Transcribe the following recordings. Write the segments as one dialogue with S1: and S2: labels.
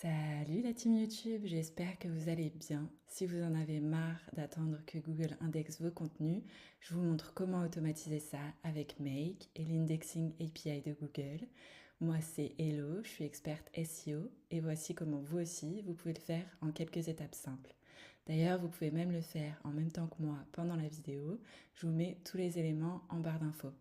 S1: Salut la team YouTube, j'espère que vous allez bien. Si vous en avez marre d'attendre que Google indexe vos contenus, je vous montre comment automatiser ça avec Make et l'Indexing API de Google. Moi c'est Hello, je suis experte SEO et voici comment vous aussi vous pouvez le faire en quelques étapes simples. D'ailleurs, vous pouvez même le faire en même temps que moi pendant la vidéo. Je vous mets tous les éléments en barre d'infos.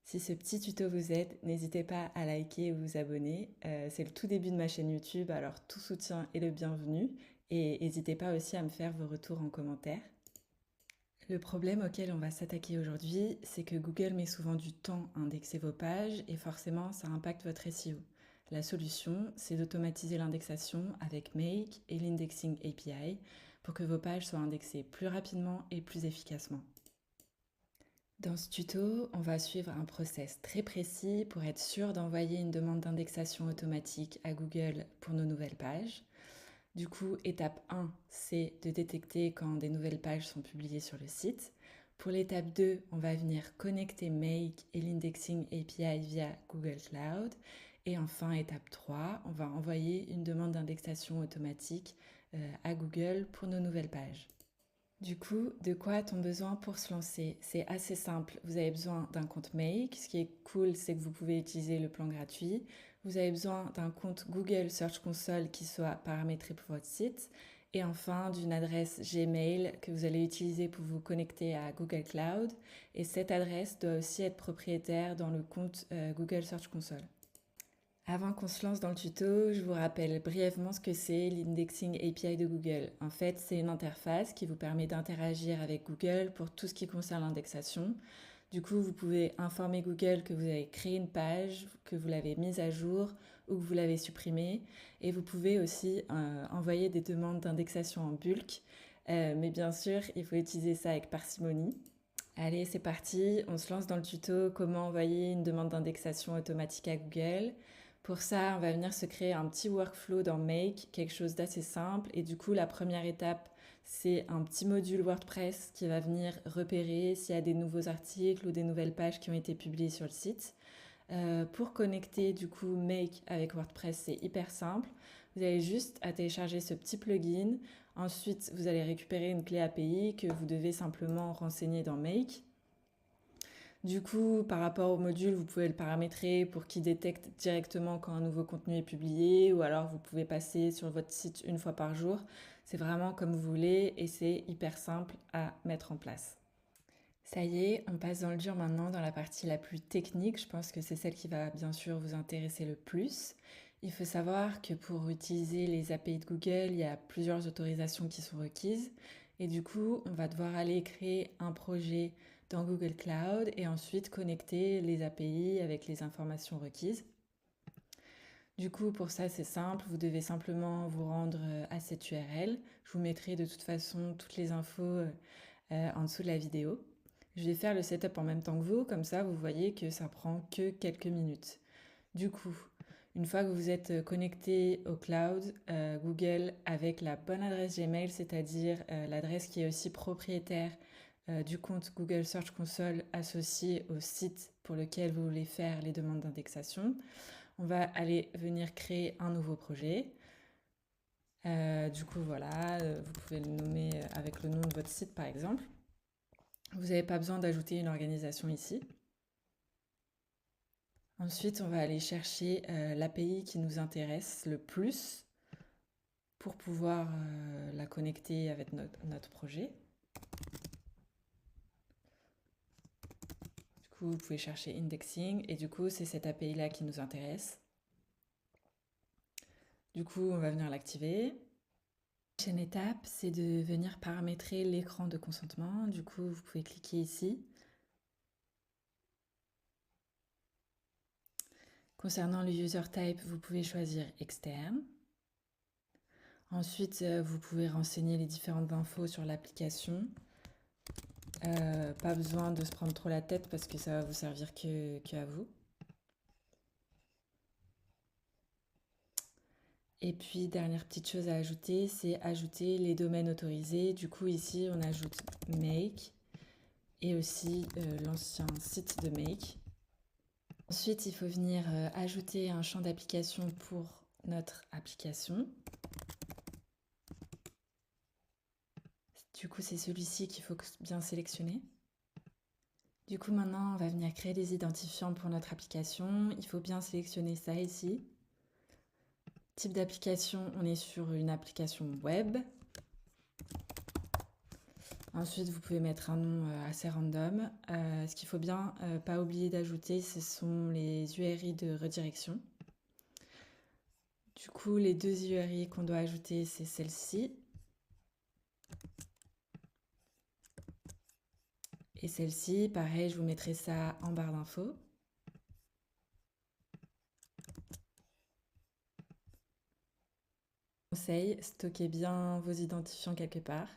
S1: Si ce petit tuto vous aide, n'hésitez pas à liker ou vous abonner. C'est le tout début de ma chaîne YouTube, alors tout soutien est le bienvenu. Et n'hésitez pas aussi à me faire vos retours en commentaire. Le problème auquel on va s'attaquer aujourd'hui, c'est que Google met souvent du temps à indexer vos pages et forcément ça impacte votre SEO. La solution, c'est d'automatiser l'indexation avec Make et l'Indexing API pour que vos pages soient indexées plus rapidement et plus efficacement. Dans ce tuto, on va suivre un process très précis pour être sûr d'envoyer une demande d'indexation automatique à Google pour nos nouvelles pages. Du coup, étape 1, c'est de détecter quand des nouvelles pages sont publiées sur le site. Pour l'étape 2, on va venir connecter Make et l'Indexing API via Google Cloud. Et enfin, étape 3, on va envoyer une demande d'indexation automatique à Google pour nos nouvelles pages. Du coup, de quoi a-t-on besoin pour se lancer? C'est assez simple. Vous avez besoin d'un compte Make. Ce qui est cool, c'est que vous pouvez utiliser le plan gratuit. Vous avez besoin d'un compte Google Search Console qui soit paramétré pour votre site. Et enfin, d'une adresse Gmail que vous allez utiliser pour vous connecter à Google Cloud. Et cette adresse doit aussi être propriétaire dans le compte Google Search Console. Avant qu'on se lance dans le tuto, je vous rappelle brièvement ce que c'est l'Indexing API de Google. En fait, c'est une interface qui vous permet d'interagir avec Google pour tout ce qui concerne l'indexation. Du coup, vous pouvez informer Google que vous avez créé une page, que vous l'avez mise à jour ou que vous l'avez supprimée. Et vous pouvez aussi envoyer des demandes d'indexation en bulk. Mais bien sûr, il faut utiliser ça avec parcimonie. Allez, c'est parti, on se lance dans le tuto comment envoyer une demande d'indexation automatique à Google. Pour ça, on va venir se créer un petit workflow dans Make, quelque chose d'assez simple. Et du coup, la première étape, c'est un petit module WordPress qui va venir repérer s'il y a des nouveaux articles ou des nouvelles pages qui ont été publiées sur le site. Pour connecter du coup Make avec WordPress, c'est hyper simple. Vous avez juste à télécharger ce petit plugin. Ensuite, vous allez récupérer une clé API que vous devez simplement renseigner dans Make. Du coup, par rapport au module, vous pouvez le paramétrer pour qu'il détecte directement quand un nouveau contenu est publié, ou alors vous pouvez passer sur votre site une fois par jour. C'est vraiment comme vous voulez et c'est hyper simple à mettre en place. Ça y est, on passe dans le dur maintenant, dans la partie la plus technique. Je pense que c'est celle qui va bien sûr vous intéresser le plus. Il faut savoir que pour utiliser les API de Google, il y a plusieurs autorisations qui sont requises. Et du coup, on va devoir aller créer un projet dans Google Cloud et ensuite connecter les API avec les informations requises. Du coup, pour ça, c'est simple. Vous devez simplement vous rendre à cette URL. Je vous mettrai de toute façon toutes les infos en dessous de la vidéo. Je vais faire le setup en même temps que vous, comme ça vous voyez que ça prend que quelques minutes. Du coup, une fois que vous êtes connecté au cloud, Google avec la bonne adresse Gmail, c'est-à-dire l'adresse qui est aussi propriétaire du compte Google Search Console associé au site pour lequel vous voulez faire les demandes d'indexation, on va aller venir créer un nouveau projet. Du coup, voilà, vous pouvez le nommer avec le nom de votre site par exemple. Vous n'avez pas besoin d'ajouter une organisation ici. Ensuite, on va aller chercher l'API qui nous intéresse le plus pour pouvoir la connecter avec notre projet. Du coup, vous pouvez chercher indexing et du coup, c'est cette API-là qui nous intéresse. Du coup, on va venir l'activer. La prochaine étape, c'est de venir paramétrer l'écran de consentement. Du coup, vous pouvez cliquer ici. Concernant le user type, vous pouvez choisir externe. Ensuite, vous pouvez renseigner les différentes infos sur l'application. Pas besoin de se prendre trop la tête parce que ça va vous servir que à vous. Et puis, dernière petite chose à ajouter, c'est ajouter les domaines autorisés. Du coup, ici, on ajoute Make et aussi l'ancien site de Make. Ensuite, il faut venir ajouter un champ d'application pour notre application. Du coup, c'est celui-ci qu'il faut bien sélectionner. Du coup, maintenant, on va venir créer des identifiants pour notre application. Il faut bien sélectionner ça ici. Type d'application, on est sur une application web. Ensuite, vous pouvez mettre un nom assez random. Ce qu'il faut bien pas oublier d'ajouter, ce sont les URI de redirection. Du coup, les deux URI qu'on doit ajouter, c'est celle-ci. Et celle-ci, pareil, je vous mettrai ça en barre d'infos. Conseil, stockez bien vos identifiants quelque part.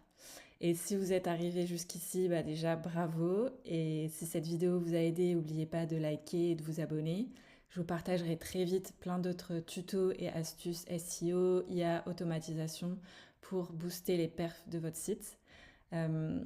S1: Et si vous êtes arrivé jusqu'ici, déjà bravo. Et si cette vidéo vous a aidé, n'oubliez pas de liker et de vous abonner. Je vous partagerai très vite plein d'autres tutos et astuces SEO, IA, automatisation pour booster les perfs de votre site.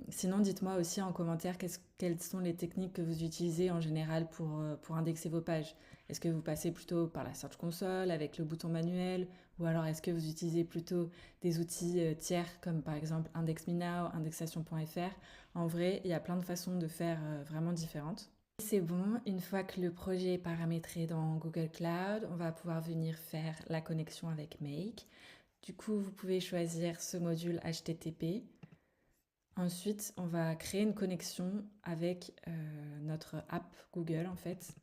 S1: Sinon, dites-moi aussi en commentaire quelles sont les techniques que vous utilisez en général pour indexer vos pages. Est-ce que vous passez plutôt par la Search Console avec le bouton manuel ou alors est-ce que vous utilisez plutôt des outils tiers comme par exemple IndexMeNow, indexation.fr? En vrai, il y a plein de façons de faire vraiment différentes. C'est bon, une fois que le projet est paramétré dans Google Cloud, on va pouvoir venir faire la connexion avec Make. Du coup, vous pouvez choisir ce module HTTP. Ensuite, on va créer une connexion avec notre app Google en fait.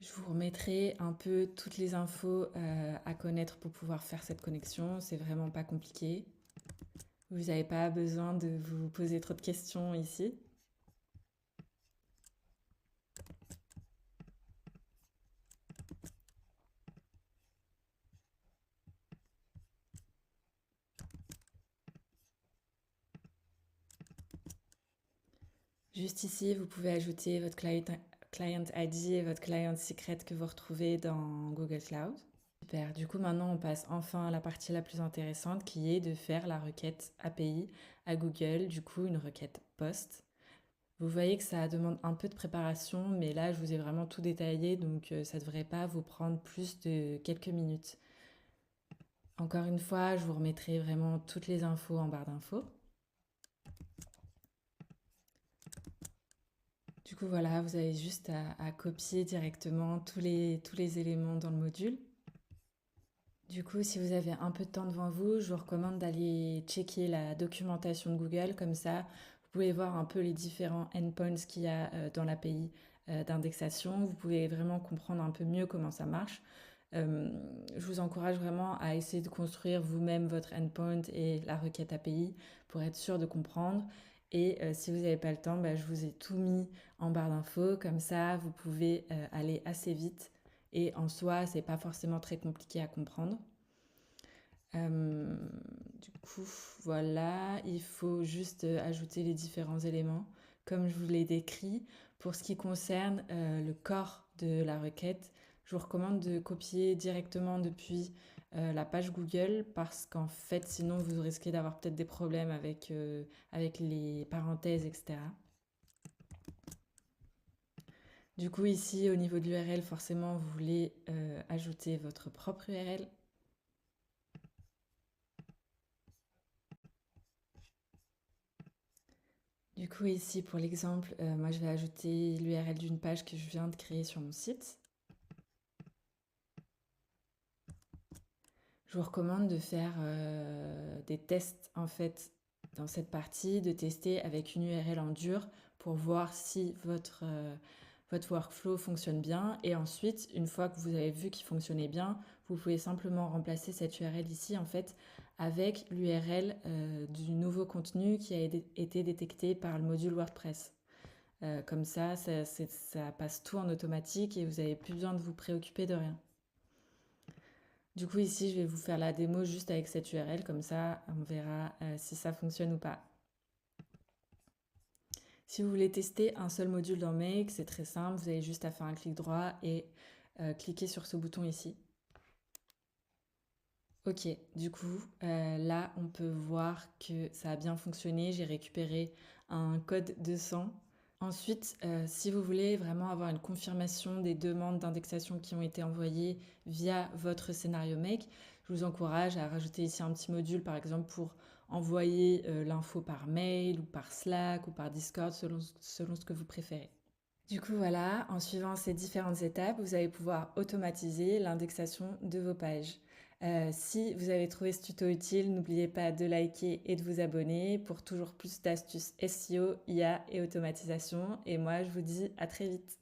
S1: Je vous remettrai un peu toutes les infos à connaître pour pouvoir faire cette connexion. C'est vraiment pas compliqué. Vous n'avez pas besoin de vous poser trop de questions ici. Juste ici, vous pouvez ajouter votre client ID et votre client secret que vous retrouvez dans Google Cloud. Super, du coup maintenant on passe enfin à la partie la plus intéressante qui est de faire la requête API à Google, du coup une requête POST. Vous voyez que ça demande un peu de préparation, mais là je vous ai vraiment tout détaillé, donc ça ne devrait pas vous prendre plus de quelques minutes. Encore une fois, je vous remettrai vraiment toutes les infos en barre d'infos. Du coup voilà, vous avez juste à copier directement tous les éléments dans le module. Du coup, si vous avez un peu de temps devant vous, je vous recommande d'aller checker la documentation de Google. Comme ça, vous pouvez voir un peu les différents endpoints qu'il y a dans l'API d'indexation. Vous pouvez vraiment comprendre un peu mieux comment ça marche. Je vous encourage vraiment à essayer de construire vous-même votre endpoint et la requête API pour être sûr de comprendre. Et si vous n'avez pas le temps, je vous ai tout mis en barre d'infos. Comme ça, vous pouvez aller assez vite. Et en soi, c'est pas forcément très compliqué à comprendre. Du coup, voilà, il faut juste ajouter les différents éléments comme je vous l'ai décrit. Pour ce qui concerne le corps de la requête, je vous recommande de copier directement depuis la page Google parce qu'en fait, sinon, vous risquez d'avoir peut-être des problèmes avec les parenthèses, etc. Du coup, ici, au niveau de l'URL, forcément, vous voulez ajouter votre propre URL. Du coup, ici, pour l'exemple, moi, je vais ajouter l'URL d'une page que je viens de créer sur mon site. Je vous recommande de faire des tests, en fait, dans cette partie, de tester avec une URL en dur pour voir si votre workflow fonctionne bien. Et ensuite, une fois que vous avez vu qu'il fonctionnait bien, vous pouvez simplement remplacer cette URL ici, en fait, avec l'URL du nouveau contenu qui a été détecté par le module WordPress. Comme ça passe tout en automatique et vous n'avez plus besoin de vous préoccuper de rien. Du coup, ici, je vais vous faire la démo juste avec cette URL, comme ça, on verra si ça fonctionne ou pas. Si vous voulez tester un seul module dans Make, c'est très simple, vous avez juste à faire un clic droit et cliquer sur ce bouton ici. Ok, du coup, là, on peut voir que ça a bien fonctionné. J'ai récupéré un code 200. Ensuite, si vous voulez vraiment avoir une confirmation des demandes d'indexation qui ont été envoyées via votre scénario Make, je vous encourage à rajouter ici un petit module, par exemple, pour envoyer l'info par mail ou par Slack ou par Discord, selon ce que vous préférez. Du coup, voilà, en suivant ces différentes étapes, vous allez pouvoir automatiser l'indexation de vos pages. Si vous avez trouvé ce tuto utile, n'oubliez pas de liker et de vous abonner pour toujours plus d'astuces SEO, IA et automatisation. Et moi, je vous dis à très vite.